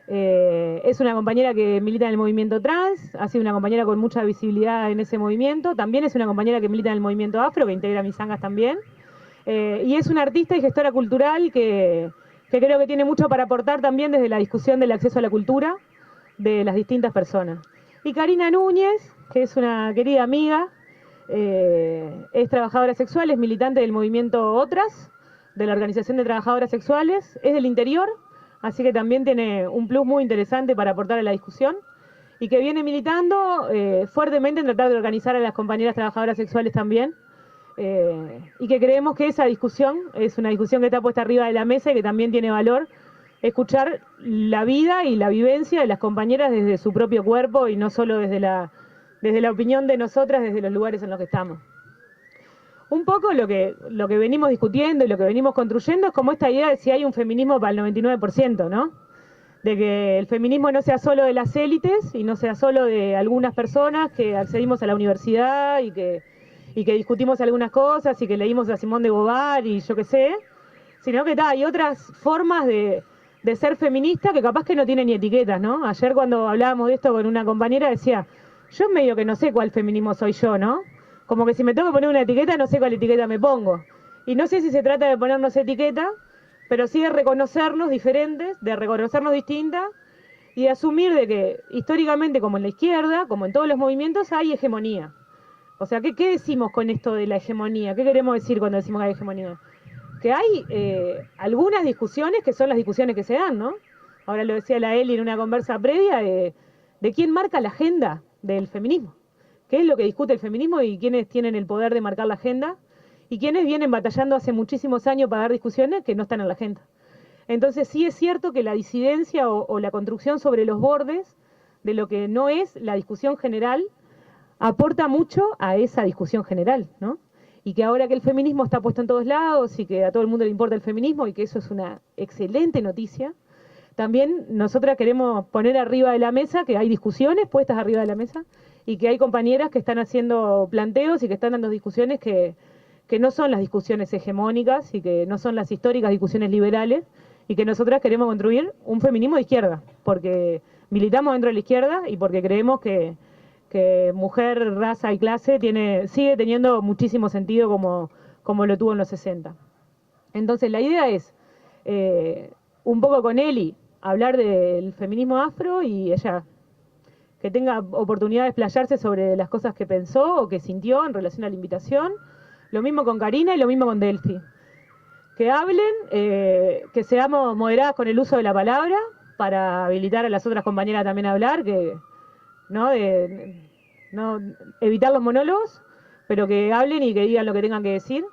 Es una compañera que milita en el movimiento trans, ha sido una compañera con mucha visibilidad en ese movimiento, también es una compañera que milita en el movimiento afro, que integra Misangas también, y es una artista y gestora cultural que creo que tiene mucho para aportar también desde la discusión del acceso a la cultura de las distintas personas. Y Karina Núñez, que es una querida amiga, es trabajadora sexual, es militante del movimiento Otras, de la Organización de Trabajadoras Sexuales, es del interior, así que también tiene un plus muy interesante para aportar a la discusión, y que viene militando fuertemente en tratar de organizar a las compañeras trabajadoras sexuales también, y que creemos que esa discusión es una discusión que está puesta arriba de la mesa y que también tiene valor escuchar la vida y la vivencia de las compañeras desde su propio cuerpo y no solo desde la opinión de nosotras, desde los lugares en los que estamos. Un poco lo que venimos discutiendo y lo que venimos construyendo es como esta idea de si hay un feminismo para el 99%, ¿no? De que el feminismo no sea solo de las élites y no sea solo de algunas personas que accedimos a la universidad y que discutimos algunas cosas y que leímos a Simone de Beauvoir y yo qué sé, sino que hay otras formas de ser feminista que capaz que no tienen ni etiquetas, ¿no? Ayer cuando hablábamos de esto con una compañera decía, yo medio que no sé cuál feminismo soy yo, ¿no? Como que si me tengo que poner una etiqueta, no sé cuál etiqueta me pongo. Y no sé si se trata de ponernos etiqueta, pero sí de reconocernos diferentes, de reconocernos distintas y de asumir de que históricamente, como en la izquierda, como en todos los movimientos, hay hegemonía. O sea, ¿qué decimos con esto de la hegemonía? ¿Qué queremos decir cuando decimos que hay hegemonía? Que hay algunas discusiones que son las discusiones que se dan, ¿no? Ahora lo decía la Eli en una conversa previa de quién marca la agenda del feminismo. ¿Qué es lo que discute el feminismo y quiénes tienen el poder de marcar la agenda? Y quiénes vienen batallando hace muchísimos años para dar discusiones que no están en la agenda. Entonces sí es cierto que la disidencia o la construcción sobre los bordes de lo que no es la discusión general aporta mucho a esa discusión general, ¿no? Y que ahora que el feminismo está puesto en todos lados y que a todo el mundo le importa el feminismo y que eso es una excelente noticia, también nosotras queremos poner arriba de la mesa que hay discusiones puestas arriba de la mesa y que hay compañeras que están haciendo planteos y que están dando discusiones que no son las discusiones hegemónicas y que no son las históricas discusiones liberales y que nosotras queremos construir un feminismo de izquierda, porque militamos dentro de la izquierda y porque creemos que mujer, raza y clase sigue teniendo muchísimo sentido como lo tuvo en los 60. Entonces la idea es, un poco con Eli, hablar del feminismo afro y ella que tenga oportunidad de explayarse sobre las cosas que pensó o que sintió en relación a la invitación. Lo mismo con Karina y lo mismo con Delphi. Que hablen, que seamos moderadas con el uso de la palabra para habilitar a las otras compañeras también a hablar, ¿no? No evitar los monólogos, pero que hablen y que digan lo que tengan que decir.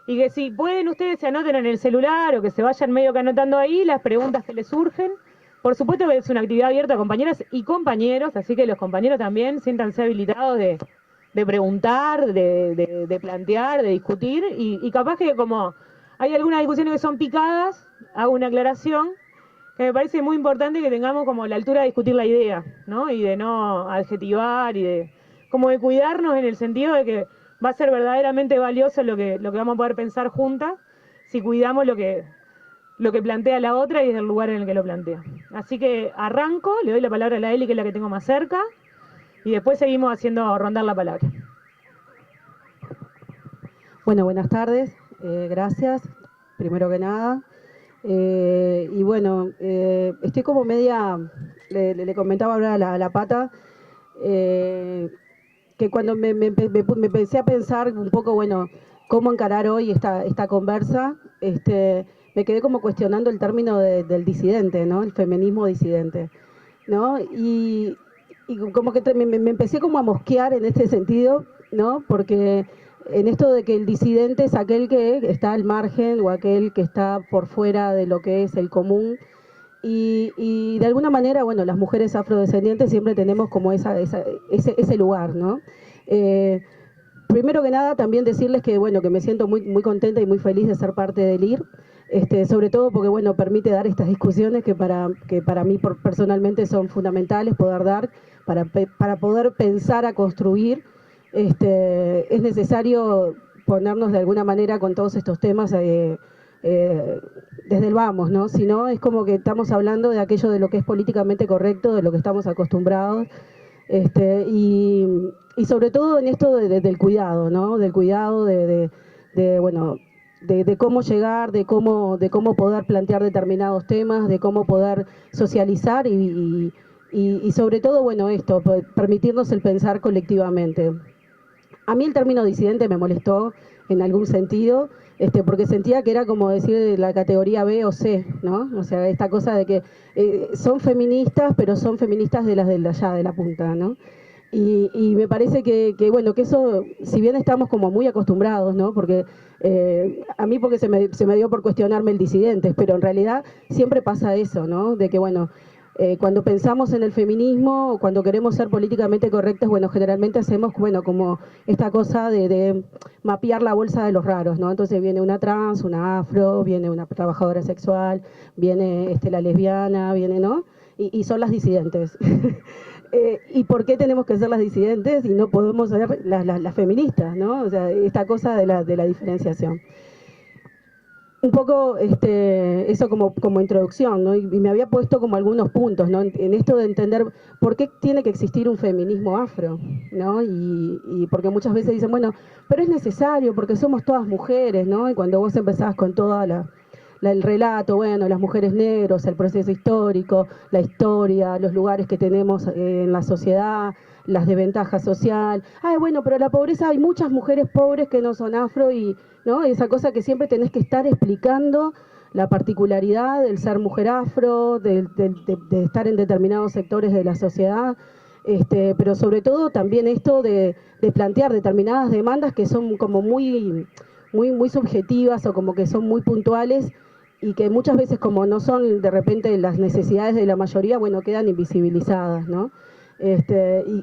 Y que si pueden ustedes se anoten en el celular o que se vayan medio que anotando ahí las preguntas que les surgen. Por supuesto que es una actividad abierta a compañeras y compañeros, así que los compañeros también siéntanse habilitados de preguntar, de plantear, de discutir. Y capaz que como hay algunas discusiones que son picadas, hago una aclaración que me parece muy importante que tengamos como la altura de discutir la idea, ¿no? Y de no adjetivar y de cuidarnos en el sentido de que va a ser verdaderamente valioso lo que vamos a poder pensar juntas si cuidamos lo que plantea la otra y desde el lugar en el que lo plantea. Así que arranco, le doy la palabra a la Eli, que es la que tengo más cerca, y después seguimos haciendo rondar la palabra. Bueno, buenas tardes, gracias, primero que nada. Y bueno, estoy como media, le comentaba ahora a la Pata, que cuando me empecé a pensar un poco, bueno, cómo encarar hoy esta conversa, me quedé como cuestionando el término del disidente, ¿no? El feminismo disidente, ¿no? Y como que me empecé como a mosquear en este sentido, ¿no? Porque en esto de que el disidente es aquel que está al margen o aquel que está por fuera de lo que es el común. Y de alguna manera, bueno, las mujeres afrodescendientes siempre tenemos como ese lugar, ¿no? Primero que nada, también decirles que, bueno, que me siento muy, muy contenta y muy feliz de ser parte del IR, sobre todo porque, bueno, permite dar estas discusiones que para mí personalmente son fundamentales poder dar, para poder pensar a construir. Es necesario ponernos de alguna manera con todos estos temas desde el vamos, ¿no? Sino es como que estamos hablando de aquello de lo que es políticamente correcto, de lo que estamos acostumbrados, y sobre todo en esto del cuidado, ¿no? Del cuidado bueno, de cómo llegar, de cómo poder plantear determinados temas, de cómo poder socializar y sobre todo, bueno, esto, permitirnos el pensar colectivamente. A mí el término disidente me molestó en algún sentido, porque sentía que era como decir la categoría B o C, ¿no? O sea, esta cosa de que son feministas, pero son feministas de las de allá, de la punta, ¿no? Y me parece bueno, que eso, si bien estamos como muy acostumbrados, ¿no? Porque a mí porque se me dio por cuestionarme el disidente, pero en realidad siempre pasa eso, ¿no? De que, bueno, cuando pensamos en el feminismo, o cuando queremos ser políticamente correctas, bueno, generalmente hacemos, bueno, como esta cosa de mapear la bolsa de los raros, ¿no? Entonces viene una trans, una afro, viene una trabajadora sexual, viene la lesbiana, viene, ¿no? Y son las disidentes. ¿Y por qué tenemos que ser las disidentes y no podemos ser las feministas, ¿no? O sea, esta cosa de la diferenciación. Un poco eso como introducción, ¿no? Y me había puesto como algunos puntos, ¿no? En esto de entender por qué tiene que existir un feminismo afro, ¿no? Y porque muchas veces dicen, bueno, pero es necesario porque somos todas mujeres, ¿no? Y cuando vos empezás con toda el relato, bueno, las mujeres negras, el proceso histórico, la historia, los lugares que tenemos en la sociedad, las desventajas social. Ay, bueno, pero la pobreza, hay muchas mujeres pobres que no son afro y, ¿no? Esa cosa que siempre tenés que estar explicando la particularidad del ser mujer afro, de estar en determinados sectores de la sociedad, pero sobre todo también esto de plantear determinadas demandas que son como muy subjetivas o como que son muy puntuales y que muchas veces como no son de repente las necesidades de la mayoría, bueno, quedan invisibilizadas, ¿no?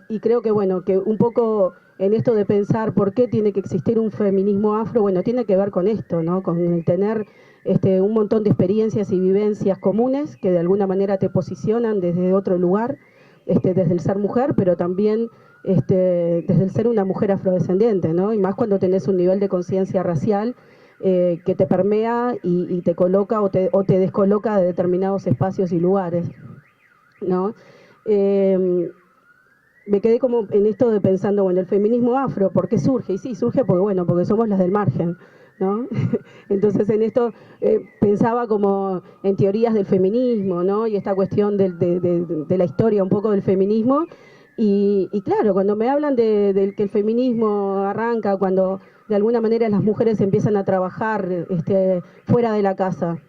Y creo que, bueno, que un poco en esto de pensar por qué tiene que existir un feminismo afro, bueno, tiene que ver con esto, ¿no? Con el tener un montón de experiencias y vivencias comunes que de alguna manera te posicionan desde otro lugar, desde el ser mujer, pero también desde el ser una mujer afrodescendiente, ¿no? Y más cuando tenés un nivel de conciencia racial que te permea y te coloca o te descoloca de determinados espacios y lugares, ¿no? Me quedé como en esto de pensando, bueno, el feminismo afro, ¿por qué surge? Y sí, surge porque, bueno, porque somos las del margen, ¿no? Entonces en esto pensaba como en teorías del feminismo, ¿no? Y esta cuestión de la historia un poco del feminismo. Y claro, cuando me hablan del que el feminismo arranca cuando de alguna manera las mujeres empiezan a trabajar fuera de la casa.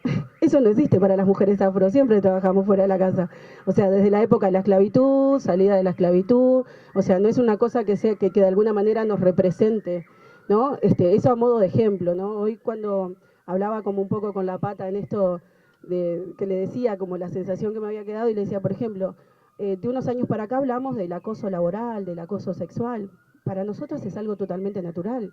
Eso no existe para las mujeres afro, siempre trabajamos fuera de la casa. O sea, desde la época de la esclavitud, salida de la esclavitud, o sea, no es una cosa que sea que de alguna manera nos represente, ¿no? Eso a modo de ejemplo, ¿no? Hoy cuando hablaba como un poco con la pata en esto que le decía como la sensación que me había quedado y le decía, por ejemplo, de unos años para acá hablamos del acoso laboral, del acoso sexual. Para nosotros es algo totalmente natural,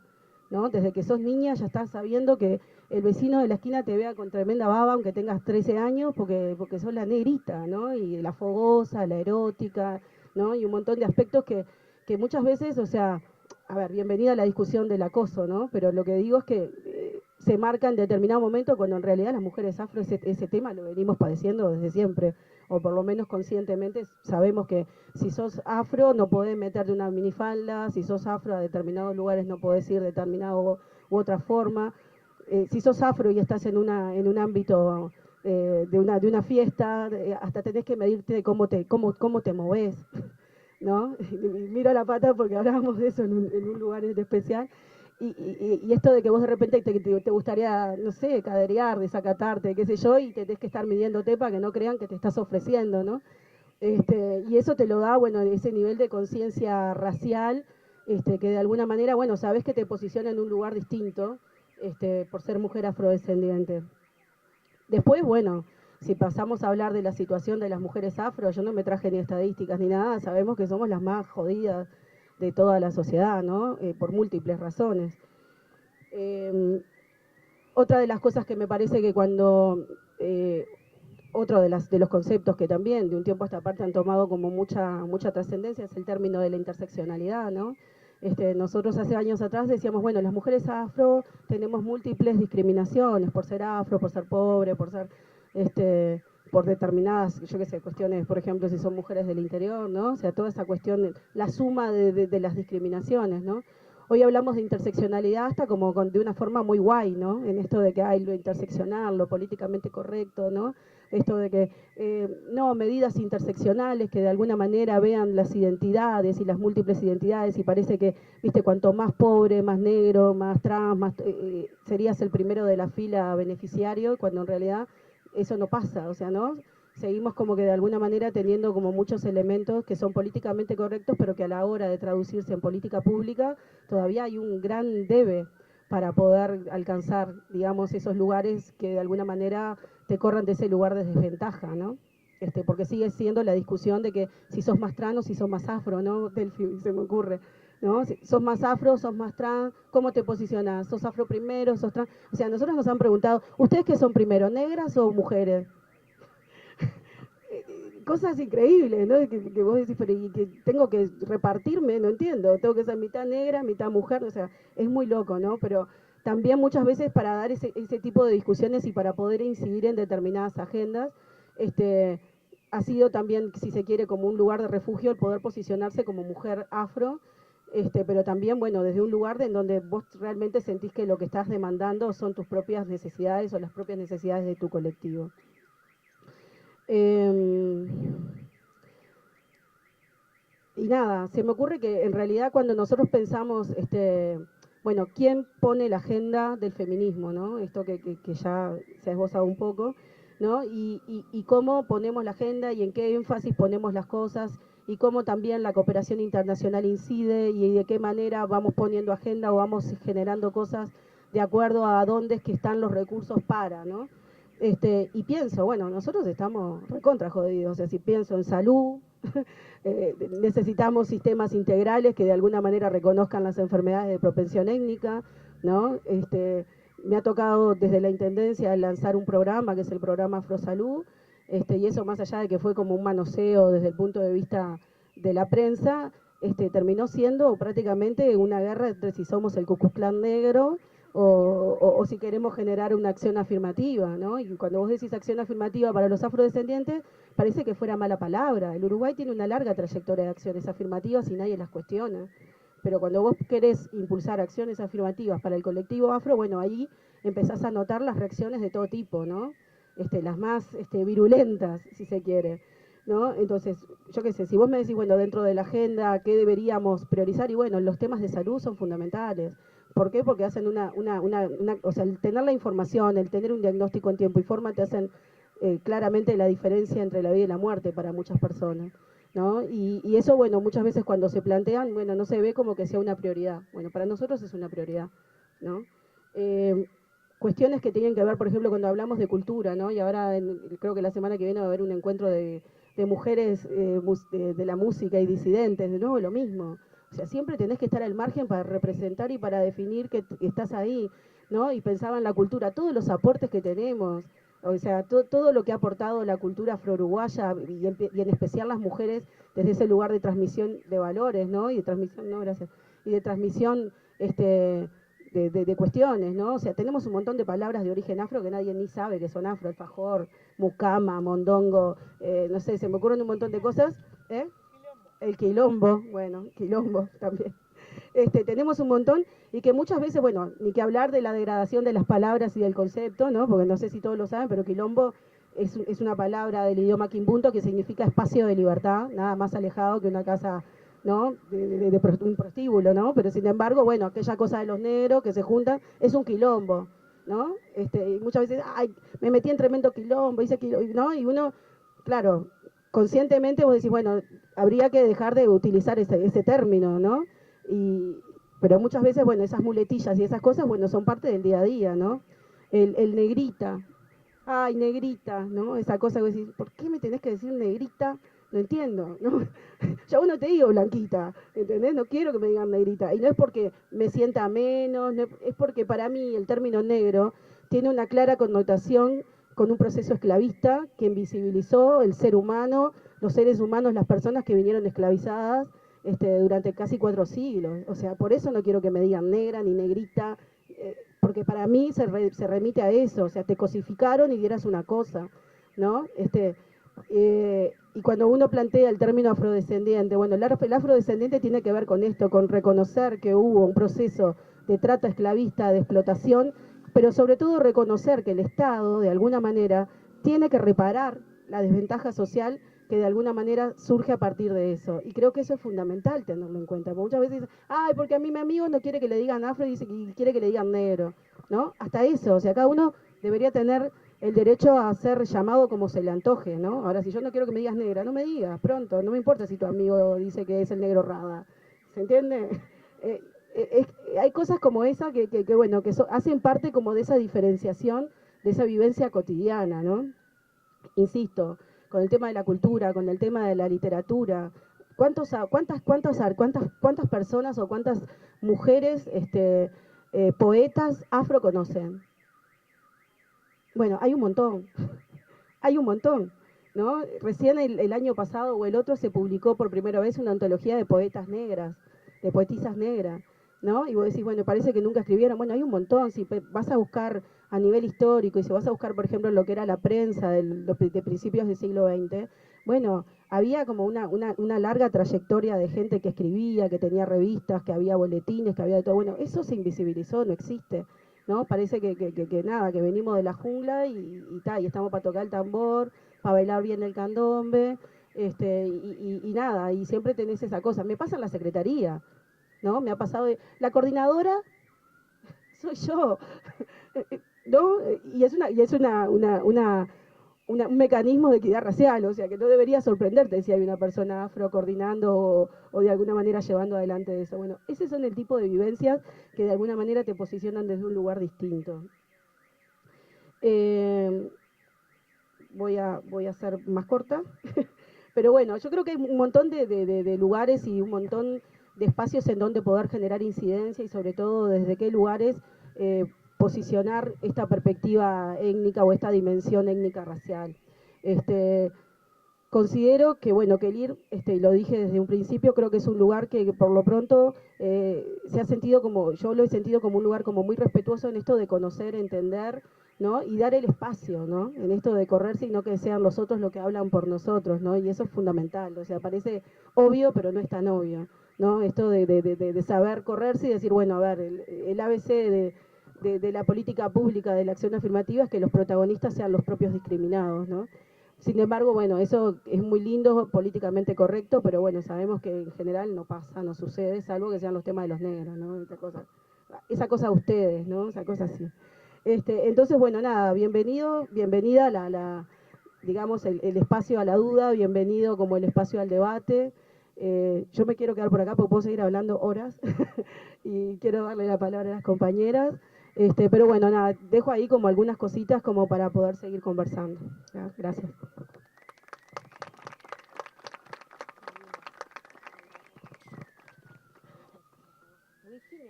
¿no? Desde que sos niña ya estás sabiendo que el vecino de la esquina te vea con tremenda baba aunque tengas 13 años porque sos la negrita, ¿no? Y la fogosa, la erótica, ¿no? Y un montón de aspectos que muchas veces, o sea, a ver, bienvenida a la discusión del acoso, ¿no? Pero lo que digo es que se marca en determinado momento cuando en realidad las mujeres afro ese tema lo venimos padeciendo desde siempre, o por lo menos conscientemente sabemos que si sos afro no podés meterte una minifalda, si sos afro a determinados lugares no podés ir de determinada u otra forma, si sos afro y estás en un ámbito de una fiesta, hasta tenés que medirte de cómo te movés, ¿no? Miro la pata porque hablábamos de eso en un lugar especial. Y esto de que vos de repente te gustaría, no sé, caderear, desacatarte, qué sé yo, y tenés que estar midiéndote para que no crean que te estás ofreciendo, ¿no? Y eso te lo da, bueno, ese nivel de conciencia racial, que de alguna manera, bueno, sabes que te posiciona en un lugar distinto, por ser mujer afrodescendiente. Después, bueno, si pasamos a hablar de la situación de las mujeres afro, yo no me traje ni estadísticas ni nada, sabemos que somos las más jodidas de toda la sociedad, ¿no? Por múltiples razones. Otra de las cosas que me parece que cuando, otro de los conceptos que también de un tiempo a esta parte han tomado como mucha trascendencia es el término de la interseccionalidad, ¿no? Nosotros hace años atrás decíamos, bueno, las mujeres afro tenemos múltiples discriminaciones por ser afro, por ser pobre, por ser, por determinadas, yo qué sé, cuestiones, por ejemplo, si son mujeres del interior, ¿no? O sea, toda esa cuestión, la suma de las discriminaciones, ¿no? Hoy hablamos de interseccionalidad hasta como de una forma muy guay, ¿no? En esto de que hay lo interseccional, lo políticamente correcto, ¿no? Esto de que, no, medidas interseccionales que de alguna manera vean las identidades y las múltiples identidades y parece que, viste, cuanto más pobre, más negro, más trans, más, serías el primero de la fila beneficiario, cuando en realidad eso no pasa, o sea, ¿no? Seguimos como que de alguna manera teniendo como muchos elementos que son políticamente correctos, pero que a la hora de traducirse en política pública todavía hay un gran debe para poder alcanzar, digamos, esos lugares que de alguna manera te corran de ese lugar de desventaja, ¿no? Porque sigue siendo la discusión de que si sos más trans o si sos más afro, ¿no? Delphi, se me ocurre, ¿no? Si sos más afro, sos más trans, ¿cómo te posicionás? ¿Sos afro primero, sos trans? O sea, nosotros nos han preguntado, ¿ustedes qué son primero, negras o mujeres? Cosas increíbles, ¿no? Que vos decís, pero y que tengo que repartirme, no entiendo, tengo que ser mitad negra, mitad mujer, o sea, es muy loco, ¿no? Pero también muchas veces para dar ese tipo de discusiones y para poder incidir en determinadas agendas, ha sido también, si se quiere, como un lugar de refugio el poder posicionarse como mujer afro, pero también, bueno, desde un lugar en donde vos realmente sentís que lo que estás demandando son tus propias necesidades o las propias necesidades de tu colectivo. Y nada, se me ocurre que en realidad cuando nosotros pensamos, bueno, ¿quién pone la agenda del feminismo, ¿no? Esto que ya se ha esbozado un poco, ¿no? Y cómo ponemos la agenda y en qué énfasis ponemos las cosas y cómo también la cooperación internacional incide y de qué manera vamos poniendo agenda o vamos generando cosas de acuerdo a dónde es que están los recursos para, ¿no? Y pienso, bueno, nosotros estamos recontra jodidos, o sea, si pienso en salud, necesitamos sistemas integrales que de alguna manera reconozcan las enfermedades de propensión étnica, ¿no? Me ha tocado desde la Intendencia lanzar un programa, que es el programa Afrosalud, y eso más allá de que fue como un manoseo desde el punto de vista de la prensa, terminó siendo prácticamente una guerra entre si somos el Ku Klux Klan negro o si queremos generar una acción afirmativa, ¿no? Y cuando vos decís acción afirmativa para los afrodescendientes, parece que fuera mala palabra. El Uruguay tiene una larga trayectoria de acciones afirmativas y nadie las cuestiona. Pero cuando vos querés impulsar acciones afirmativas para el colectivo afro, bueno, ahí empezás a notar las reacciones de todo tipo, ¿no? Las más virulentas, si se quiere, ¿no? Entonces, yo qué sé, si vos me decís, bueno, dentro de la agenda, ¿qué deberíamos priorizar? Y bueno, los temas de salud son fundamentales. ¿Por qué? Porque hacen o sea, el tener la información, el tener un diagnóstico en tiempo y forma te hacen claramente la diferencia entre la vida y la muerte para muchas personas, ¿no? Y eso, bueno, muchas veces cuando se plantean, bueno, no se ve como que sea una prioridad. Bueno, para nosotros es una prioridad, ¿no? Cuestiones que tienen que ver, por ejemplo, cuando hablamos de cultura, ¿no? Y ahora creo que la semana que viene va a haber un encuentro de mujeres de la música y disidentes, de nuevo lo mismo. O sea, siempre tenés que estar al margen para representar y para definir que estás ahí, ¿no? Y pensaba en la cultura, todos los aportes que tenemos, o sea, todo lo que ha aportado la cultura afro-uruguaya y en especial las mujeres desde ese lugar de transmisión de valores, ¿no? Y de transmisión, no, gracias, y de transmisión de cuestiones, ¿no? O sea, tenemos un montón de palabras de origen afro que nadie ni sabe que son afro, alfajor, mucama, mondongo, no sé, se me ocurren un montón de cosas, ¿eh? El quilombo, bueno, quilombo también. Tenemos un montón y que muchas veces, bueno, ni que hablar de la degradación de las palabras y del concepto, ¿no? Porque no sé si todos lo saben, pero quilombo es una palabra del idioma quimbunto que significa espacio de libertad, nada más alejado que una casa, ¿no? De un prostíbulo, ¿no? Pero sin embargo, bueno, aquella cosa de los negros que se juntan es un quilombo, ¿no? Y muchas veces, ay, me metí en tremendo quilombo, hice quilombo, ¿no? Y uno, claro, conscientemente vos decís, bueno, habría que dejar de utilizar ese término, ¿no? Pero muchas veces, bueno, esas muletillas y esas cosas, bueno, son parte del día a día, ¿no? El negrita, ay, negrita, ¿no? Esa cosa que decís, ¿por qué me tenés que decir negrita? No entiendo, ¿no? Ya uno te digo blanquita, ¿entendés? No quiero que me digan negrita. Y no es porque me sienta menos, no, es porque para mí el término negro tiene una clara connotación con un proceso esclavista que invisibilizó el ser humano, los seres humanos, las personas que vinieron esclavizadas, durante casi 4 siglos. O sea, por eso no quiero que me digan negra ni negrita, porque para mí se remite a eso, o sea, te cosificaron y dieras una cosa, ¿no? Y cuando uno plantea el término afrodescendiente, bueno, el afrodescendiente tiene que ver con esto, con reconocer que hubo un proceso de trata esclavista, de explotación, pero sobre todo reconocer que el Estado, de alguna manera, tiene que reparar la desventaja social que de alguna manera surge a partir de eso. Y creo que eso es fundamental tenerlo en cuenta. Porque muchas veces dicen, ay, porque a mí mi amigo no quiere que le digan afro y quiere que le digan negro, ¿no? Hasta eso, o sea, cada uno debería tener el derecho a ser llamado como se le antoje, ¿no? Ahora, si yo no quiero que me digas negra, no me digas, pronto, no me importa si tu amigo dice que es el negro Rada, ¿se entiende? Hay cosas como esa bueno, hacen parte como de esa diferenciación, de esa vivencia cotidiana, ¿no? Insisto, con el tema de la cultura, con el tema de la literatura, cuántas personas o cuántas mujeres poetas afro conocen? Bueno, hay un montón, hay un montón, ¿no? Recién el año pasado o el otro se publicó por primera vez una antología de poetas negras, de poetisas negras, ¿no? Y vos decís, bueno, parece que nunca escribieron. Bueno, hay un montón, si vas a buscar a nivel histórico y si vas a buscar, por ejemplo, lo que era la prensa de principios del siglo XX, bueno, había como una larga trayectoria de gente que escribía, que tenía revistas, que había boletines, que había de todo. Bueno, eso se invisibilizó, no existe. ¿No? Parece que nada, que venimos de la jungla y estamos para tocar el tambor, para bailar bien el candombe, y nada, y siempre tenés esa cosa. Me pasa en la secretaría, ¿no? Me ha pasado, la coordinadora soy yo, ¿no? Un mecanismo de equidad racial, o sea, que no debería sorprenderte si hay una persona afro coordinando o de alguna manera llevando adelante eso. Bueno, ese son el tipo de vivencias que de alguna manera te posicionan desde un lugar distinto. Voy a ser más corta, pero bueno, yo creo que hay un montón de lugares y un montón de espacios en donde poder generar incidencia y sobre todo desde qué lugares posicionar esta perspectiva étnica o esta dimensión étnica racial. Considero que, bueno, que el IR, y lo dije desde un principio, creo que es un lugar que por lo pronto se ha sentido como, yo lo he sentido como un lugar como muy respetuoso en esto de conocer, entender, ¿no? Y dar el espacio, ¿no? En esto de correrse y no que sean los otros los que hablan por nosotros, ¿no? Y eso es fundamental, o sea, parece obvio, pero no es tan obvio, ¿no? Esto de saber correrse y decir, bueno, a ver, el ABC de la política pública, de la acción afirmativa, es que los protagonistas sean los propios discriminados, ¿no? Sin embargo, bueno, eso es muy lindo, políticamente correcto, pero bueno, sabemos que en general no pasa, no sucede, salvo que sean los temas de los negros, ¿no? Esa cosa de ustedes, ¿no? Esa cosa así. Entonces, bueno, nada, bienvenida digamos, el espacio a la duda, bienvenido como el espacio al debate. Yo me quiero quedar por acá porque puedo seguir hablando horas y quiero darle la palabra a las compañeras. Pero bueno, nada, dejo ahí como algunas cositas como para poder seguir conversando. Gracias.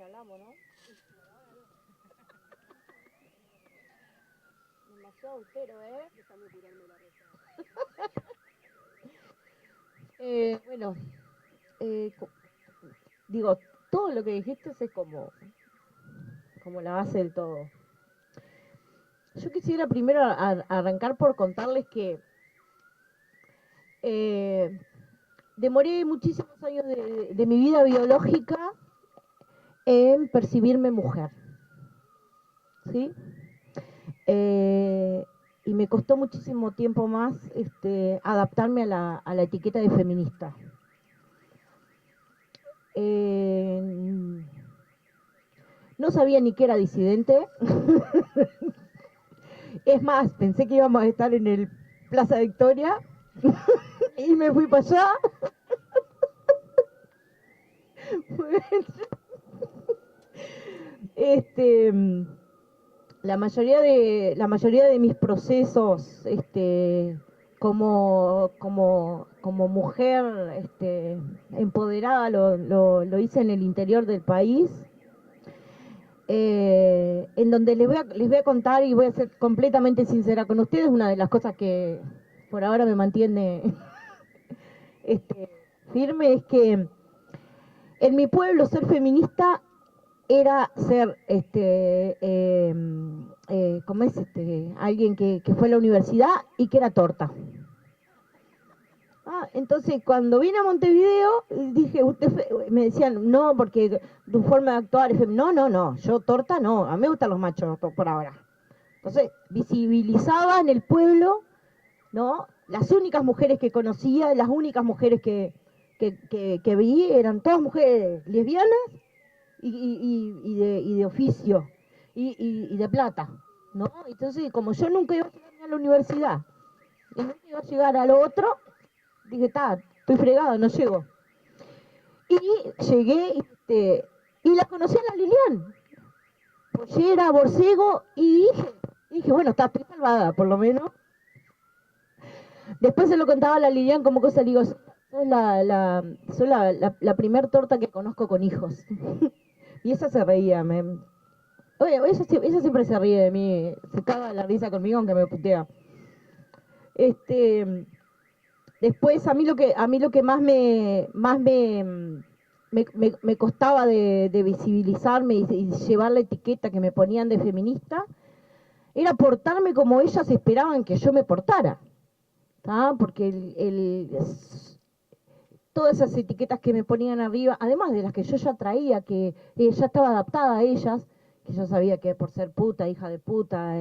Hablamos, ¿no? Demasiado austero, ¿eh? Déjame tirarme la reza. Bueno, digo, todo lo que dijiste es como la base del todo. Yo quisiera primero arrancar por contarles que demoré muchísimos años de mi vida biológica en percibirme mujer, ¿sí? Y me costó muchísimo tiempo más adaptarme a la etiqueta de feminista. No sabía ni que era disidente. Es más, pensé que íbamos a estar en el Plaza Victoria y me fui para allá. La mayoría de mis procesos como mujer empoderada lo hice en el interior del país, en donde les voy a contar y voy a ser completamente sincera con ustedes. Una de las cosas que por ahora me mantiene firme es que En mi pueblo ser feminista era ser, ¿cómo es? Alguien que fue a la universidad y que era torta. Entonces cuando vine a Montevideo, dije, me decían, no, porque tu forma de actuar es no, yo torta no, a mí me gustan los machos por ahora. Entonces visibilizaba en el pueblo, ¿no? Las únicas mujeres que conocía, las únicas mujeres que vi eran todas mujeres lesbianas y de oficio y de plata, ¿no? Entonces, como yo nunca iba a llegar ni a la universidad y nunca iba a llegar a lo otro, dije, estoy fregada, no llego. Y llegué y la conocí a la Lilian, pollera, borcego, y dije, bueno, estoy salvada, por lo menos. Después se lo contaba a la Lilian como cosa, le digo, soy la primer torta que conozco con hijos. Y ella se reía, oye, ella siempre se ríe de mí, se caga la risa conmigo aunque me putea. Después a mí lo que más me costaba de visibilizarme y llevar la etiqueta que me ponían de feminista era portarme como ellas esperaban que yo me portara, ¿tá? Porque todas esas etiquetas que me ponían arriba, además de las que yo ya traía, que ya estaba adaptada a ellas, que yo sabía que por ser puta, hija de puta,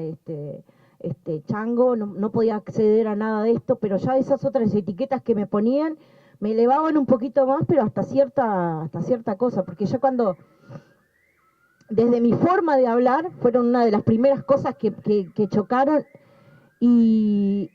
chango, no podía acceder a nada de esto, pero ya esas otras etiquetas que me ponían me elevaban un poquito más, pero hasta cierta cosa, porque ya cuando, desde mi forma de hablar, fueron una de las primeras cosas que chocaron y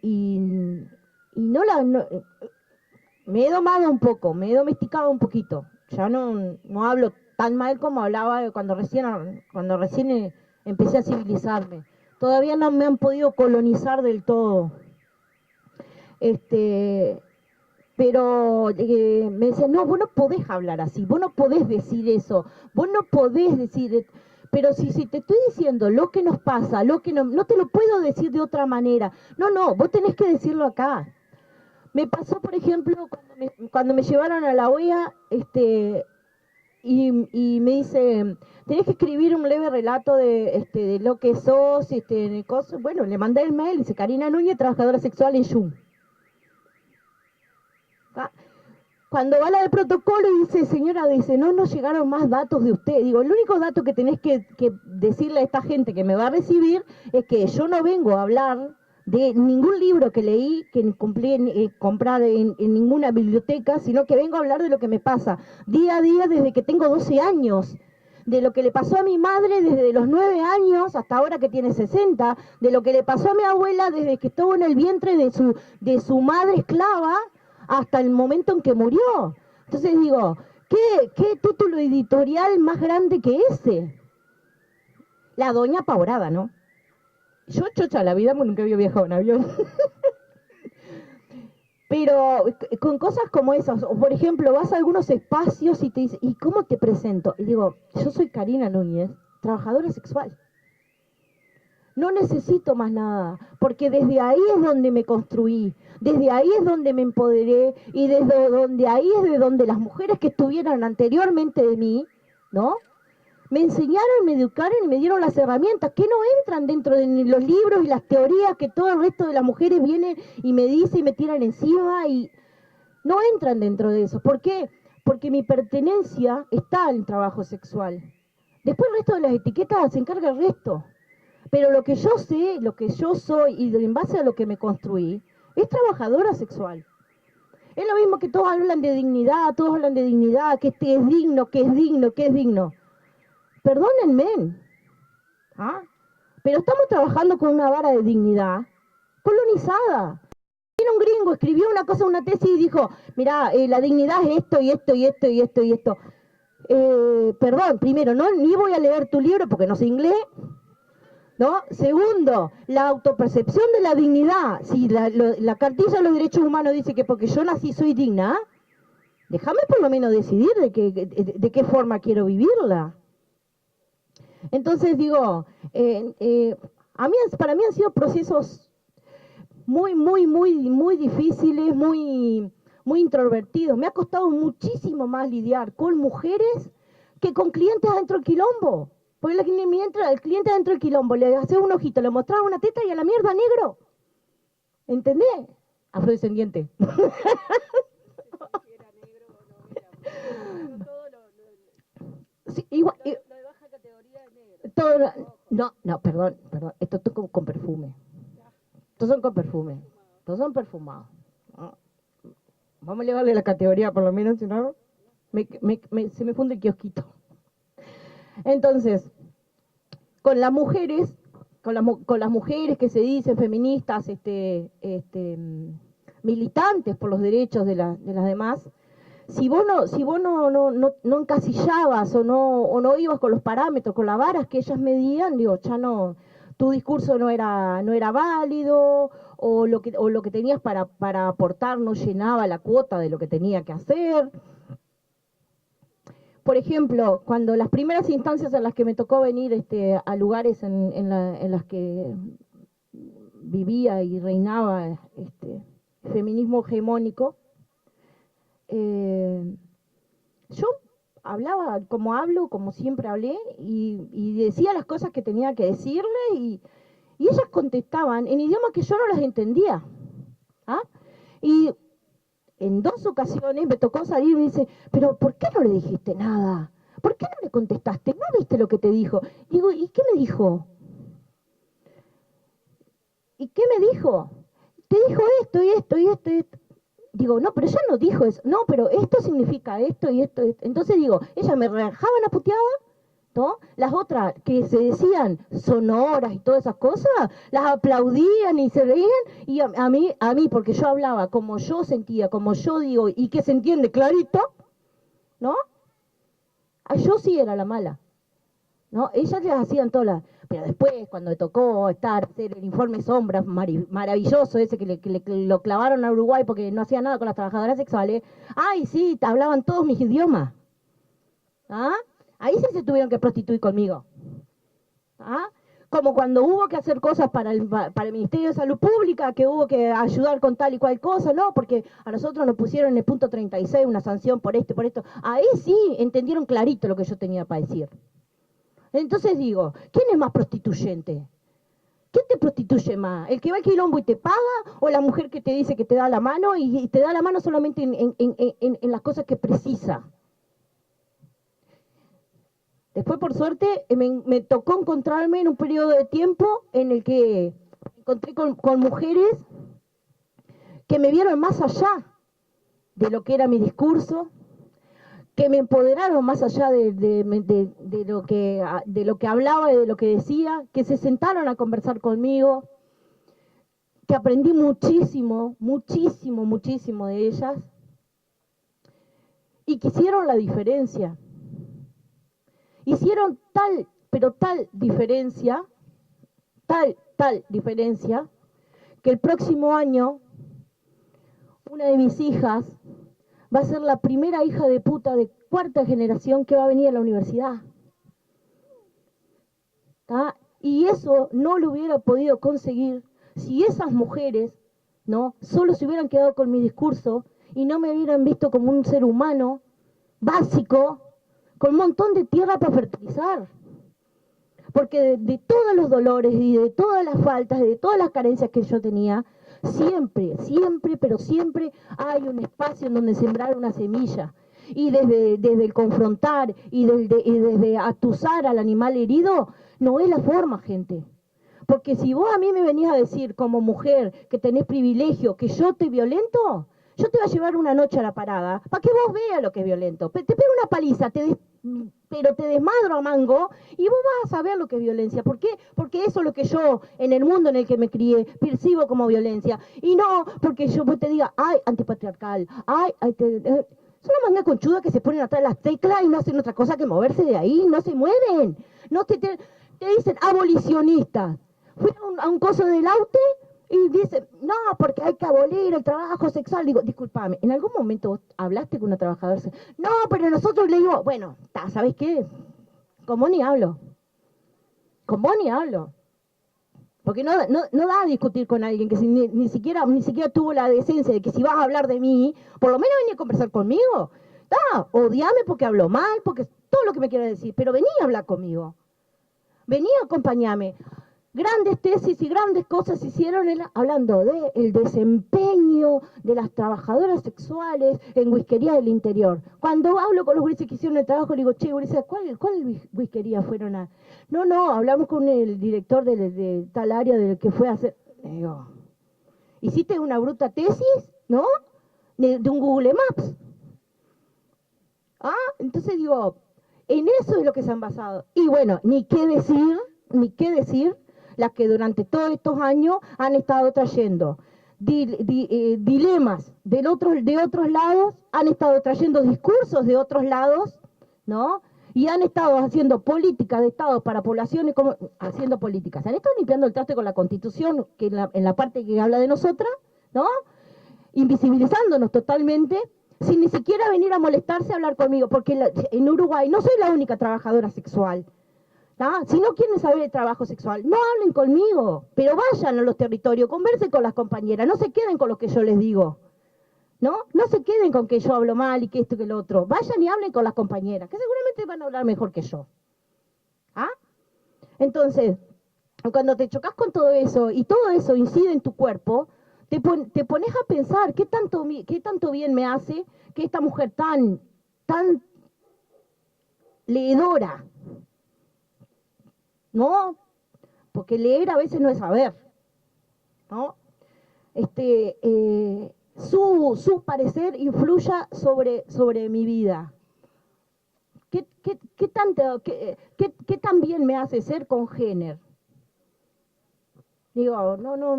me he domado un poco, me he domesticado un poquito, ya no hablo tan mal como hablaba cuando recién empecé a civilizarme. Todavía no me han podido colonizar del todo. Pero me decían, no, vos no podés hablar así, vos no podés decir eso, vos no podés decir... Pero si te estoy diciendo lo que nos pasa, lo que no te lo puedo decir de otra manera. No, vos tenés que decirlo acá. Me pasó, por ejemplo, cuando me llevaron a la OEA, y me dice, tenés que escribir un leve relato de lo que sos, bueno, le mandé el mail, dice Karina Núñez, trabajadora sexual en YUM. Cuando va la de protocolo y dice, señora, dice, no nos llegaron más datos de usted. Digo, el único dato que tenés que decirle a esta gente que me va a recibir es que yo no vengo a hablar de ningún libro que leí, que comprar en ninguna biblioteca, sino que vengo a hablar de lo que me pasa día a día desde que tengo 12 años, de lo que le pasó a mi madre desde los 9 años hasta ahora que tiene 60, de lo que le pasó a mi abuela desde que estuvo en el vientre de su madre esclava hasta el momento en que murió. Entonces digo, ¿qué título editorial más grande que ese? La doña apavorada, ¿no? Yo chocha la vida porque nunca había viajado en avión. Pero con cosas como esas, o por ejemplo, vas a algunos espacios y te dicen, ¿y cómo te presento? Y digo, yo soy Karina Núñez, trabajadora sexual. No necesito más nada, porque desde ahí es donde me construí, desde ahí es donde me empoderé, y desde donde ahí es de donde las mujeres que estuvieron anteriormente de mí, ¿no?, me enseñaron, me educaron y me dieron las herramientas que no entran dentro de los libros y las teorías que todo el resto de las mujeres vienen y me dicen y me tiran encima, y no entran dentro de eso. ¿Por qué? Porque mi pertenencia está en el trabajo sexual. Después el resto de las etiquetas se encarga el resto. Pero lo que yo sé, lo que yo soy y en base a lo que me construí, es trabajadora sexual. Es lo mismo que todos hablan de dignidad, que este es digno, que es digno, que es digno. Perdónenme, pero estamos trabajando con una vara de dignidad colonizada. Vino un gringo, escribió una cosa, una tesis y dijo, mirá, la dignidad es esto y esto y esto y esto y esto. Perdón, primero, ni voy a leer tu libro porque no sé inglés, ¿no? Segundo, la autopercepción de la dignidad. Si la cartilla de los derechos humanos dice que porque yo nací soy digna, déjame por lo menos decidir de qué forma quiero vivirla. Entonces digo, para mí han sido procesos muy difíciles, muy muy introvertidos. Me ha costado muchísimo más lidiar con mujeres que con clientes adentro del quilombo. Porque mientras el cliente adentro del quilombo le hacía un ojito, le mostraba una teta y a la mierda negro. ¿Entendés? Afrodescendiente. Sí, igual, lo de baja categoría es negro. No, perdón. Esto es con perfume. Estos son con perfume. Todos son perfumados. Vamos a elevarle la categoría por lo menos, si no, se me funde el kiosquito. Entonces, con las mujeres, con las mujeres que se dicen feministas, militantes por los derechos de las demás, si vos no encasillabas o no ibas con los parámetros, con las varas que ellas medían, digo, ya no, tu discurso no era válido, o lo que tenías para aportar no llenaba la cuota de lo que tenía que hacer. Por ejemplo, cuando las primeras instancias en las que me tocó venir a lugares en las que vivía y reinaba feminismo hegemónico, yo hablaba como hablo, como siempre hablé, y decía las cosas que tenía que decirle, y ellas contestaban en idiomas que yo no las entendía. ¿Ah? Y en 2 ocasiones me tocó salir y me dice, pero ¿por qué no le dijiste nada? ¿Por qué no le contestaste? ¿No viste lo que te dijo? Digo, ¿y qué me dijo? ¿Y qué me dijo? Te dijo esto y esto y esto y esto. Digo, no, pero ella no dijo eso. No, pero esto significa esto y esto. Entonces digo, ella me rajaban a puteada, ¿no? Las otras que se decían sonoras y todas esas cosas, las aplaudían y se reían, y a mí, porque yo hablaba como yo sentía, como yo digo, y que se entiende clarito, ¿no? Yo sí era la mala, ¿no? Ellas les hacían todas. Pero después, cuando me tocó hacer el informe Sombras maravilloso ese que lo clavaron a Uruguay porque no hacía nada con las trabajadoras sexuales, ¡ay, sí! Hablaban todos mis idiomas. ¿Ah? Ahí sí se tuvieron que prostituir conmigo. ¿Ah? Como cuando hubo que hacer cosas para el Ministerio de Salud Pública, que hubo que ayudar con tal y cual cosa, ¿no? Porque a nosotros nos pusieron en el punto 36 una sanción por esto. Ahí sí entendieron clarito lo que yo tenía para decir. Entonces digo, ¿quién es más prostituyente? ¿Quién te prostituye más? ¿El que va al quilombo y te paga? ¿O la mujer que te dice que te da la mano y te da la mano solamente en las cosas que precisa? Después, por suerte, me tocó encontrarme en un periodo de tiempo en el que encontré con mujeres que me vieron más allá de lo que era mi discurso, que me empoderaron más allá de lo que hablaba y de lo que decía, que se sentaron a conversar conmigo, que aprendí muchísimo de ellas, y que hicieron la diferencia. Hicieron tal diferencia, que el próximo año una de mis hijas va a ser la primera hija de puta de 4ª generación que va a venir a la universidad. ¿Tá? Y eso no lo hubiera podido conseguir si esas mujeres, ¿no?, solo se hubieran quedado con mi discurso y no me hubieran visto como un ser humano básico, con un montón de tierra para fertilizar. Porque de todos los dolores y de todas las faltas, de todas las carencias que yo tenía, siempre hay un espacio en donde sembrar una semilla. Y desde el confrontar y desde atusar al animal herido, no es la forma, gente. Porque si vos a mí me venís a decir como mujer que tenés privilegio, que yo te violento, yo te voy a llevar una noche a la parada para que vos veas lo que es violento. Te pego una paliza, pero te desmadro a mango y vos vas a saber lo que es violencia. ¿Por qué? Porque eso es lo que yo, en el mundo en el que me crié, percibo como violencia. Y no porque yo te diga, ay, antipatriarcal, son una manga conchuda que se ponen atrás de las teclas y no hacen otra cosa que moverse de ahí, no se mueven. No te dicen abolicionistas. Fui a un coso del AUTE y dicen, no, porque hay que abolir el trabajo sexual. Digo, discúlpame, ¿en algún momento vos hablaste con una trabajadora sexual? No, pero nosotros le digo, bueno, ¿sabes qué? Con vos ni hablo. Porque no da a discutir con alguien que ni siquiera tuvo la decencia de que si vas a hablar de mí, por lo menos vení a conversar conmigo. Odiame porque hablo mal, porque todo lo que me quieras decir, pero vení a hablar conmigo. Vení a acompañarme. Grandes tesis y grandes cosas se hicieron hablando del desempeño de las trabajadoras sexuales en whiskerías del interior. Cuando hablo con los gurises que hicieron el trabajo, le digo, che, gurises, ¿cuál whiskería fueron a...? No, hablamos con el director de tal área del que fue a hacer... Le digo, hiciste una bruta tesis, ¿no? De un Google Maps. Entonces digo, en eso es lo que se han basado. Y bueno, ni qué decir las que durante todos estos años han estado trayendo dilemas de otros lados, han estado trayendo discursos de otros lados, ¿no? Y han estado haciendo políticas de Estado para poblaciones, haciendo políticas. Han estado limpiando el traste con la Constitución, que en la parte que habla de nosotras, ¿no? Invisibilizándonos totalmente, sin ni siquiera venir a molestarse a hablar conmigo, porque en Uruguay no soy la única trabajadora sexual. Si no quieren saber de trabajo sexual, no hablen conmigo, pero vayan a los territorios, conversen con las compañeras, no se queden con lo que yo les digo, ¿no? No se queden con que yo hablo mal y que esto y que lo otro. Vayan y hablen con las compañeras, que seguramente van a hablar mejor que yo. Entonces, cuando te chocas con todo eso y todo eso incide en tu cuerpo, te pones a pensar qué tanto bien me hace que esta mujer tan leedora, ¿no? Porque leer a veces no es saber, ¿no? Su parecer influya sobre mi vida. ¿Qué tan bien me hace ser congénere? Digo, no,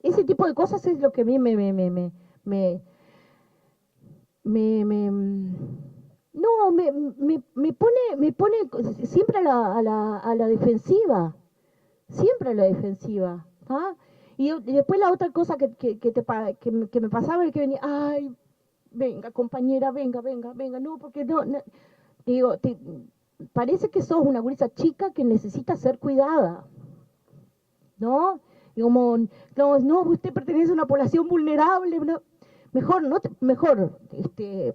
ese tipo de cosas es lo que a mí me pone siempre a la defensiva, siempre a la defensiva. Y después la otra cosa que me pasaba es que venía, ay, venga compañera, venga, no, porque no digo, parece que sos una gurisa chica que necesita ser cuidada, ¿no? Y como, no, usted pertenece a una población vulnerable, ¿no? Mejor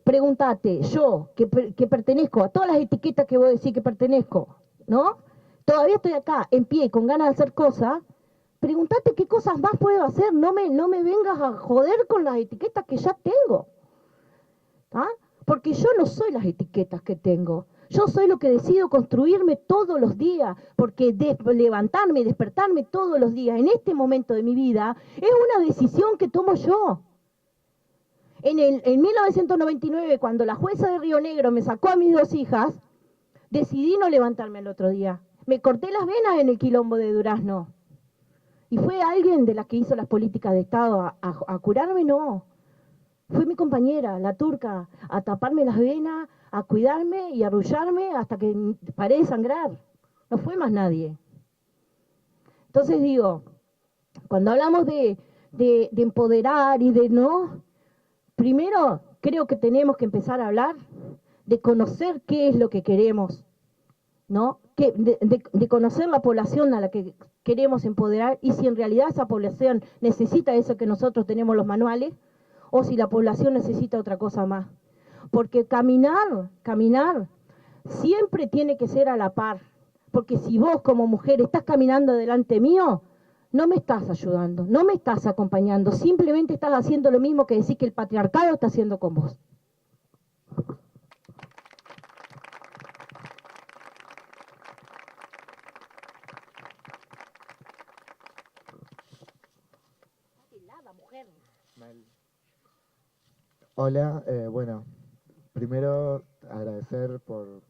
pregúntate, yo, que pertenezco a todas las etiquetas que vos decís que pertenezco, ¿no? Todavía estoy acá, en pie, con ganas de hacer cosas, pregúntate qué cosas más puedo hacer, no me vengas a joder con las etiquetas que ya tengo, porque yo no soy las etiquetas que tengo. Yo soy lo que decido construirme todos los días, porque levantarme y despertarme todos los días en este momento de mi vida es una decisión que tomo yo. En 1999, cuando la jueza de Río Negro me sacó a mis 2 hijas, decidí no levantarme el otro día. Me corté las venas en el quilombo de Durazno. ¿Y fue alguien de las que hizo las políticas de Estado a curarme? No. Fue mi compañera, la turca, a taparme las venas, a cuidarme y a arrullarme hasta que paré de sangrar. No fue más nadie. Entonces digo, cuando hablamos de empoderar y de no, primero creo que tenemos que empezar a hablar de conocer qué es lo que queremos, ¿no? De conocer la población a la que queremos empoderar y si en realidad esa población necesita eso que nosotros tenemos los manuales, o si la población necesita otra cosa más. Porque caminar siempre tiene que ser a la par. Porque si vos como mujer estás caminando delante mío, no me estás ayudando, no me estás acompañando, simplemente estás haciendo lo mismo que decir que el patriarcado está haciendo con vos. Hola, bueno, primero agradecer por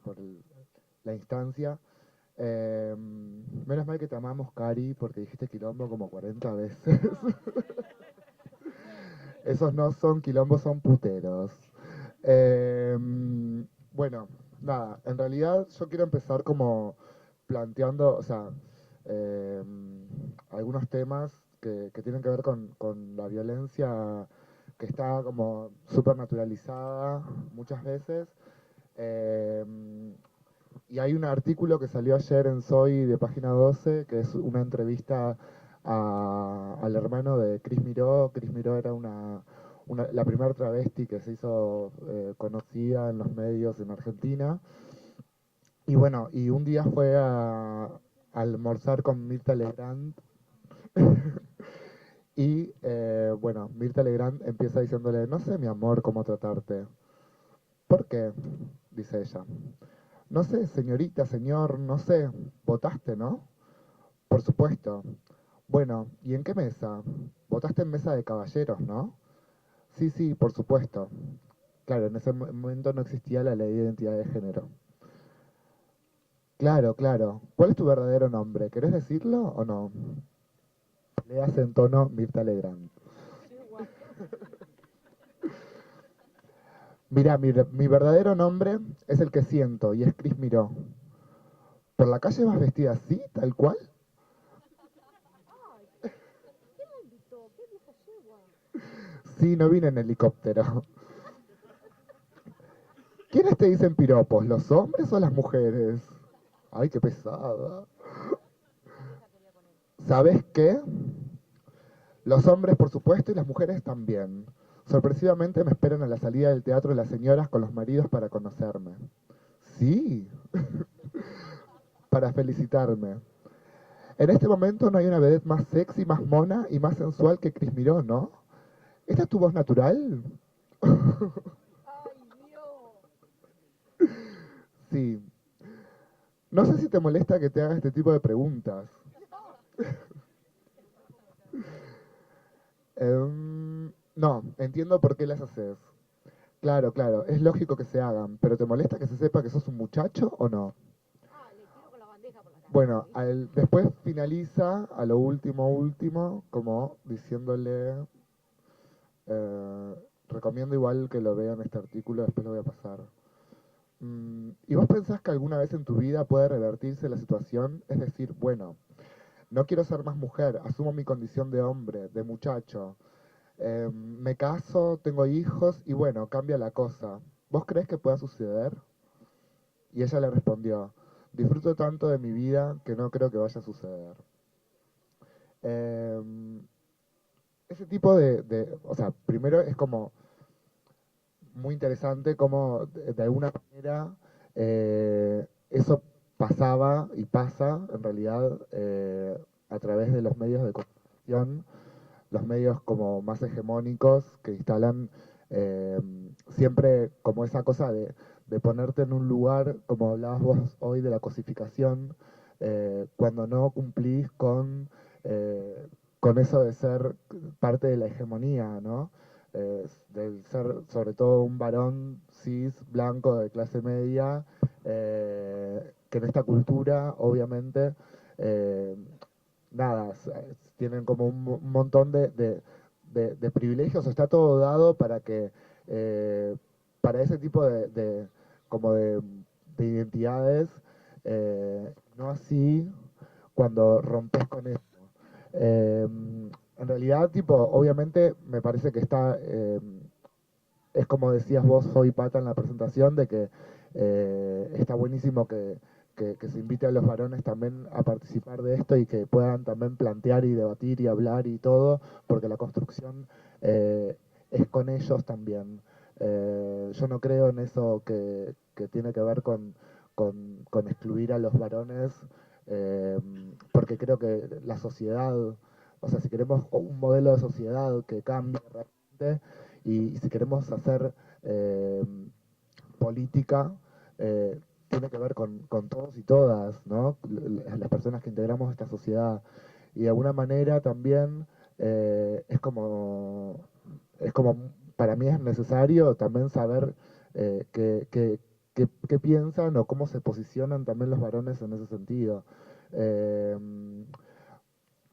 la instancia. Menos mal que te amamos, Cari, porque dijiste quilombo como 40 veces. Esos no son quilombos, son puteros. Bueno, nada, en realidad yo quiero empezar como planteando, o sea, algunos temas que tienen que ver con la violencia que está como súper naturalizada muchas veces. y hay un artículo que salió ayer en Soy de Página 12, que es una entrevista al hermano de Cris Miró. Cris Miró era la primera travesti que se hizo conocida en los medios en Argentina. Y bueno, y un día fue a almorzar con Mirta Legrand. Y bueno, Mirta Legrand empieza diciéndole, no sé, mi amor, cómo tratarte. ¿Por qué? Dice ella. No sé, señorita, señor, no sé. ¿Votaste, no? Por supuesto. Bueno, ¿y en qué mesa? Votaste en mesa de caballeros, ¿no? Sí, sí, por supuesto. Claro, en ese momento no existía la ley de identidad de género. Claro, claro. ¿Cuál es tu verdadero nombre? ¿Querés decirlo o no? Le hace en tono Mirta Legrand. Mira, mi verdadero nombre es el que siento y es Cris Miró. ¿Por la calle vas vestida así, tal cual? Sí, no vine en helicóptero. ¿Quiénes te dicen piropos, los hombres o las mujeres? Ay, qué pesada. ¿Sabes qué? Los hombres, por supuesto, y las mujeres también. Sorpresivamente me esperan a la salida del teatro las señoras con los maridos para conocerme. Sí, para felicitarme. En este momento no hay una vedette más sexy, más mona y más sensual que Cris Miró, ¿no? ¿Esta es tu voz natural? Sí. No sé si te molesta que te haga este tipo de preguntas. No, entiendo por qué las haces. Claro, claro, es lógico que se hagan, pero ¿te molesta que se sepa que sos un muchacho o no? Bueno, después finaliza a lo último, último, como diciéndole, eh, recomiendo igual que lo vean este artículo, después lo voy a pasar. ¿Y vos pensás que alguna vez en tu vida puede revertirse la situación? Es decir, bueno, no quiero ser más mujer, asumo mi condición de hombre, de muchacho. Me caso, tengo hijos y bueno, cambia la cosa. ¿Vos crees que pueda suceder? Y ella le respondió, disfruto tanto de mi vida que no creo que vaya a suceder. Em, Ese tipo o sea, primero es como muy interesante cómo de alguna manera eso pasaba y pasa en realidad a través de los medios de comunicación, los medios como más hegemónicos que instalan eh, siempre como esa cosa de ponerte en un lugar, como hablabas vos hoy de la cosificación, cuando no cumplís con eso de ser parte de la hegemonía, ¿no? Del ser sobre todo un varón cis, blanco, de clase media, que en esta cultura, obviamente, eh, nada, tienen como un montón de privilegios, está todo dado para que, para ese tipo como de identidades, no así cuando rompes con esto. En realidad, tipo, obviamente me parece que es como decías vos hoy, Pata, en la presentación, de que está buenísimo que se invite a los varones también a participar de esto y que puedan también plantear y debatir y hablar y todo, porque la construcción es con ellos también. Yo no creo en eso que tiene que ver con excluir a los varones, eh, porque creo que la sociedad, o sea, si queremos un modelo de sociedad que cambie realmente, y si queremos hacer eh, política, tiene que ver con todos y todas, ¿no? Las personas que integramos esta sociedad. Y de alguna manera también es como, para mí es necesario también saber qué piensan o cómo se posicionan también los varones en ese sentido. Eh,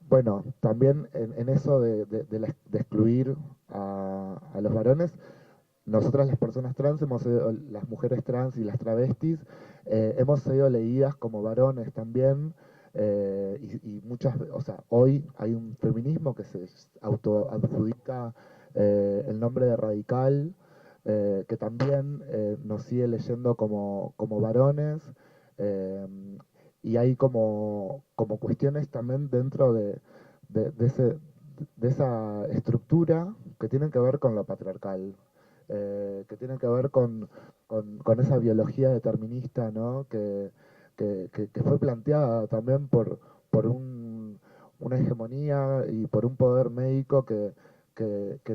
bueno, también en eso de excluir a los varones, nosotras las personas trans, las mujeres trans y las travestis, hemos sido leídas como varones también, y muchas, o sea, hoy hay un feminismo que se autoadjudica el nombre de radical, que también nos sigue leyendo como varones, Eh, y hay como cuestiones también dentro de ese, de esa estructura que tienen que ver con lo patriarcal, que tienen que ver con esa biología determinista, ¿no? Que fue planteada también por una hegemonía y por un poder médico que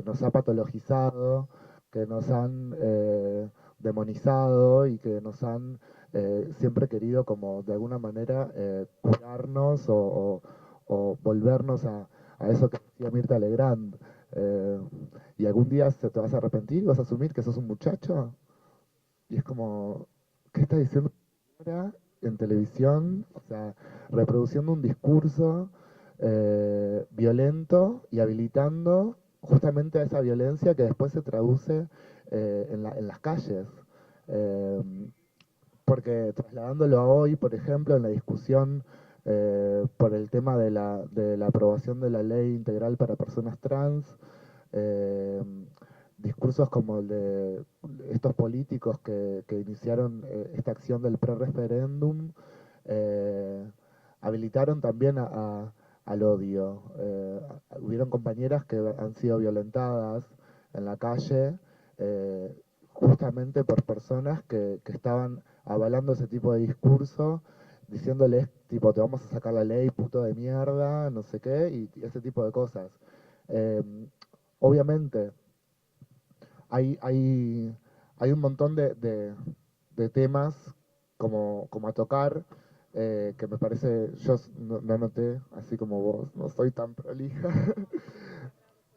nos ha patologizado, que nos han demonizado y que nos han siempre querido como de alguna manera curarnos o volvernos a eso que decía Mirta Legrand. eh, y algún día te vas a arrepentir y vas a asumir que sos un muchacho. Y es como, ¿qué está diciendo ahora en televisión? O sea, reproduciendo un discurso violento y habilitando justamente a esa violencia que después se traduce en las calles. Eh, Porque trasladándolo a hoy, por ejemplo, en la discusión por el tema de la aprobación de la ley integral para personas trans, eh, discursos como el de estos políticos que iniciaron esta acción del pre-referéndum, eh, habilitaron también al odio. Hubieron compañeras que han sido violentadas en la calle justamente por personas que estaban avalando ese tipo de discurso, diciéndoles tipo te vamos a sacar la ley, puto de mierda, no sé qué, y ese tipo de cosas. Eh, Obviamente, hay un montón de temas como a tocar que me parece, no anoté, así como vos, no soy tan prolija,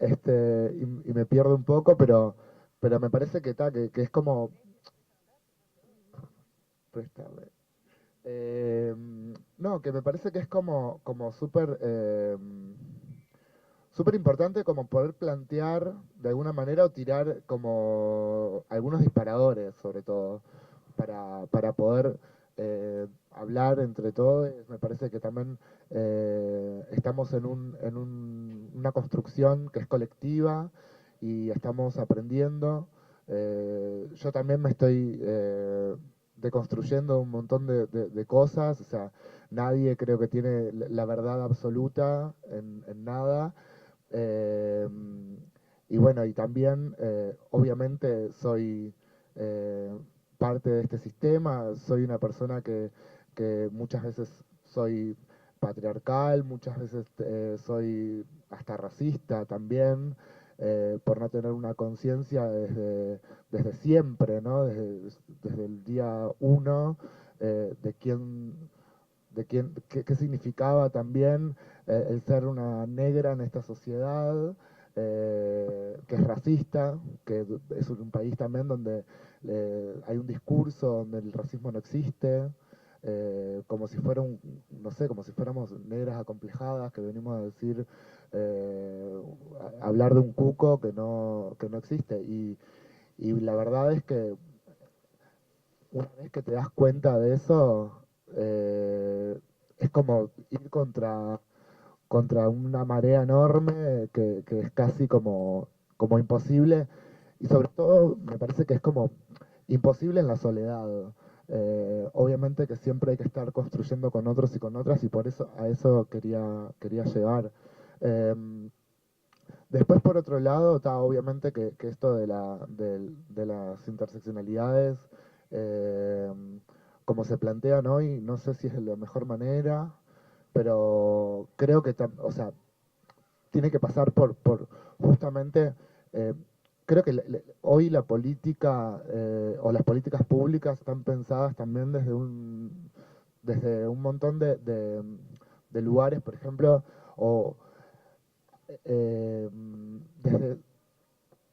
y me pierdo un poco, pero me parece que es como... Préstame. Eh, no, que me parece que es como súper súper importante como poder plantear de alguna manera o tirar como algunos disparadores, sobre todo, para poder hablar entre todos. Me parece que también estamos una construcción que es colectiva y estamos aprendiendo. Yo también me estoy deconstruyendo un montón de cosas, o sea, nadie creo que tiene la verdad absoluta en nada. Eh, y bueno, y también, obviamente, soy eh, parte de este sistema, soy una persona que muchas veces soy patriarcal, muchas veces soy hasta racista también, por no tener una conciencia desde siempre, ¿no? Desde el día uno, de qué significaba también el ser una negra en esta sociedad, que es racista, que es un país también donde hay un discurso donde el racismo no existe, como si fuera no sé, como si fuéramos negras acomplejadas, que venimos a decir, hablar de un cuco que no existe. Y la verdad es que una vez que te das cuenta de eso, es como ir contra una marea enorme que es casi como imposible. Y sobre todo me parece que es como imposible en la soledad. Obviamente que siempre hay que estar construyendo con otros y con otras y por eso a eso quería llegar. Em, Después, por otro lado, está obviamente que esto de las interseccionalidades, eh, como se plantean hoy, no sé si es de la mejor manera, pero creo que, o sea, tiene que pasar por justamente, eh, creo que hoy la política o las políticas públicas están pensadas también desde un montón de lugares, por ejemplo, o desde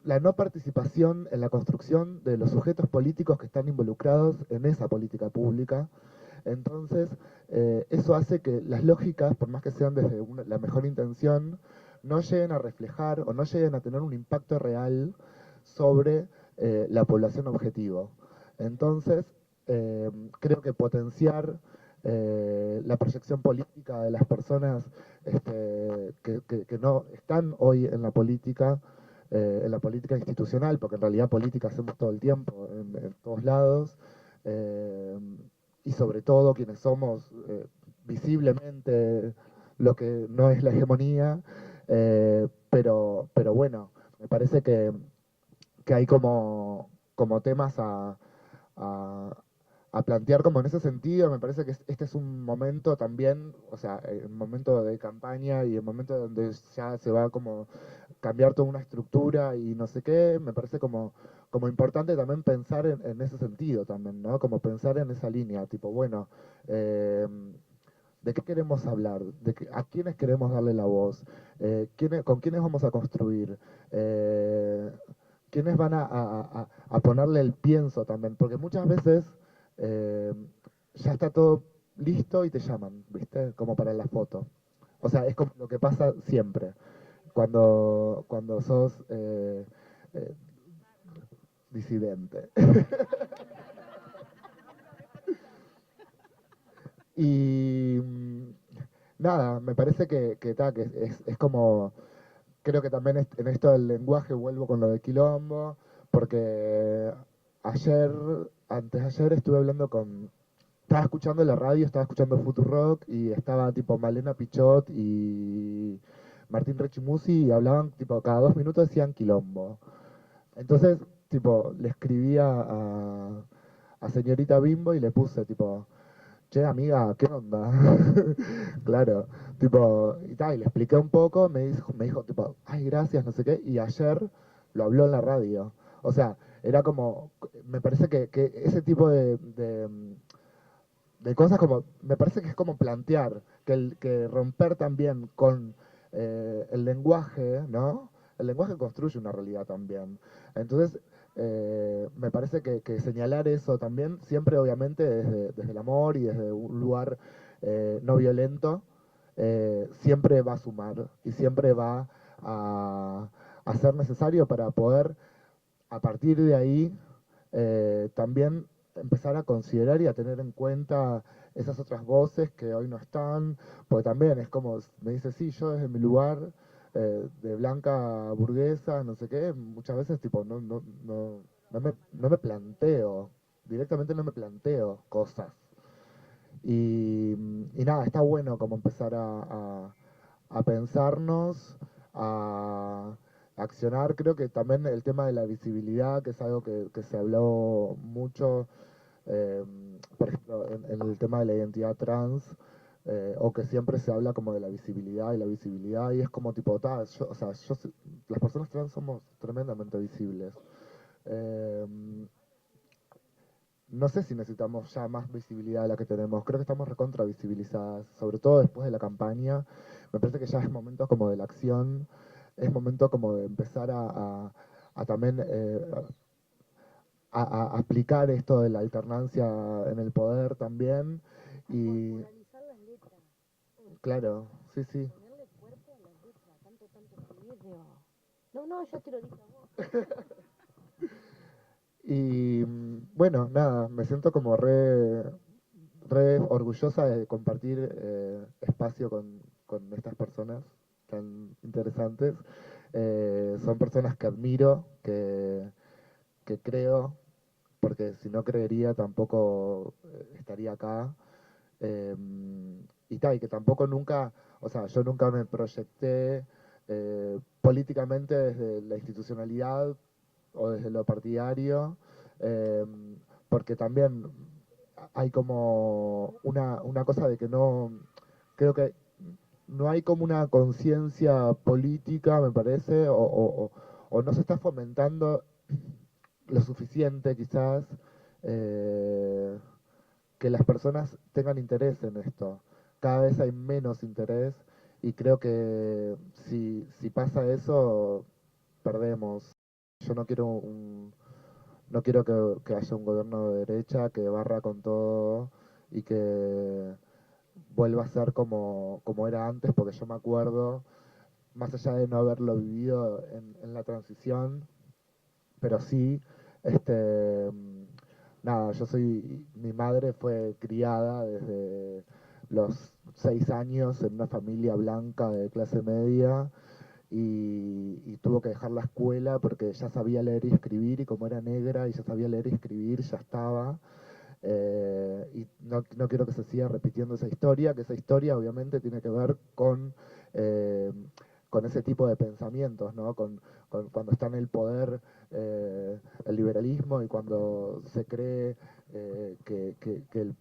la no participación en la construcción de los sujetos políticos que están involucrados en esa política pública. Entonces, eso hace que las lógicas, por más que sean desde la mejor intención, no lleguen a reflejar o no lleguen a tener un impacto real sobre la población objetivo. Entonces, creo que potenciar la proyección política de las personas que no están hoy en la política institucional, porque en realidad política hacemos todo el tiempo, en todos lados, eh, y sobre todo quienes somos visiblemente lo que no es la hegemonía, pero bueno, me parece que hay como temas a, a plantear como en ese sentido. Me parece que este es un momento también, o sea, un momento de campaña y el momento donde ya se va como cambiar toda una estructura y no sé qué. Me parece como importante también pensar en ese sentido también, ¿no? Como pensar en esa línea, tipo, bueno, ¿de qué queremos hablar? ¿A quiénes queremos darle la voz? ¿Con quiénes vamos a construir? ¿Quiénes van a ponerle el pienso también? Porque muchas veces eh, ya está todo listo y te llaman, ¿viste? Como para la foto. O sea, es como lo que pasa siempre cuando sos eh, disidente. Y nada, me parece que es como, creo que también en esto del lenguaje vuelvo con lo de quilombo, porque ayer, antes de ayer estuve hablando estaba escuchando la radio, estaba escuchando Futurock y estaba tipo Malena Pichot y Martín Rechimusi y hablaban tipo cada 2 minutos decían quilombo. Entonces, tipo, le escribía a señorita Bimbo y le puse tipo, che, amiga, ¿qué onda? Claro, tipo, y tal, y le expliqué un poco, me dijo, tipo, ay, gracias, no sé qué, y ayer lo habló en la radio. O sea, era como, me parece que ese tipo de cosas como, me parece que es como plantear, que romper también con el lenguaje, ¿no? El lenguaje construye una realidad también. Entonces, me parece que señalar eso también, siempre obviamente desde el amor y desde un lugar no violento, siempre va a sumar y siempre va a ser necesario para poder, a partir de ahí, también empezar a considerar y a tener en cuenta esas otras voces que hoy no están, porque también es como, me dice, sí, yo desde mi lugar de blanca burguesa, no sé qué, muchas veces tipo no me planteo, directamente no me planteo cosas. Y nada, está bueno como empezar a pensarnos, a accionar. Creo que también el tema de la visibilidad, que es algo que se habló mucho, eh, por ejemplo, en el tema de la identidad trans, o que siempre se habla como de la visibilidad y la visibilidad, y es como tipo, o sea, las personas trans somos tremendamente visibles. Eh, no sé si necesitamos ya más visibilidad de la que tenemos. Creo que estamos recontra visibilizadas, sobre todo después de la campaña. Me parece que ya es momento como de la acción, es momento como de empezar a también a aplicar esto de la alternancia en el poder también. Y claro, sí, sí. No, no, ya te lo dije a vos. Y bueno, nada, me siento como re orgullosa de compartir espacio con estas personas tan interesantes. Son personas que admiro, que creo, porque si no creería tampoco estaría acá. Eh, y que tampoco nunca, o sea, yo nunca me proyecté políticamente desde la institucionalidad o desde lo partidario, eh, porque también hay como una cosa de que no, creo que no hay como una conciencia política, me parece, o no se está fomentando lo suficiente quizás eh, que las personas tengan interés en esto. Cada vez hay menos interés y creo que si pasa eso, perdemos. Yo no quiero que haya un gobierno de derecha que barra con todo y que vuelva a ser como era antes, porque yo me acuerdo, más allá de no haberlo vivido en la transición, pero sí, nada, mi madre fue criada desde los 6 años en una familia blanca de clase media y tuvo que dejar la escuela porque ya sabía leer y escribir y como era negra y ya sabía leer y escribir, ya estaba. Y no quiero que se siga repitiendo esa historia, que esa historia obviamente tiene que ver con ese tipo de pensamientos, ¿no? Cuando está en el poder el liberalismo y cuando se cree que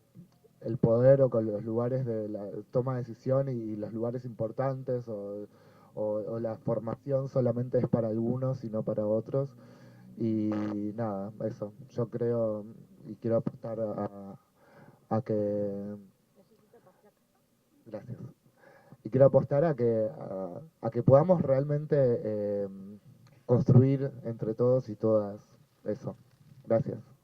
el poder o con los lugares de la toma de decisión y los lugares importantes o la formación solamente es para algunos y no para otros. Y nada, eso, yo creo y quiero apostar a que... Gracias. Y quiero apostar a que podamos realmente construir entre todos y todas eso. Gracias.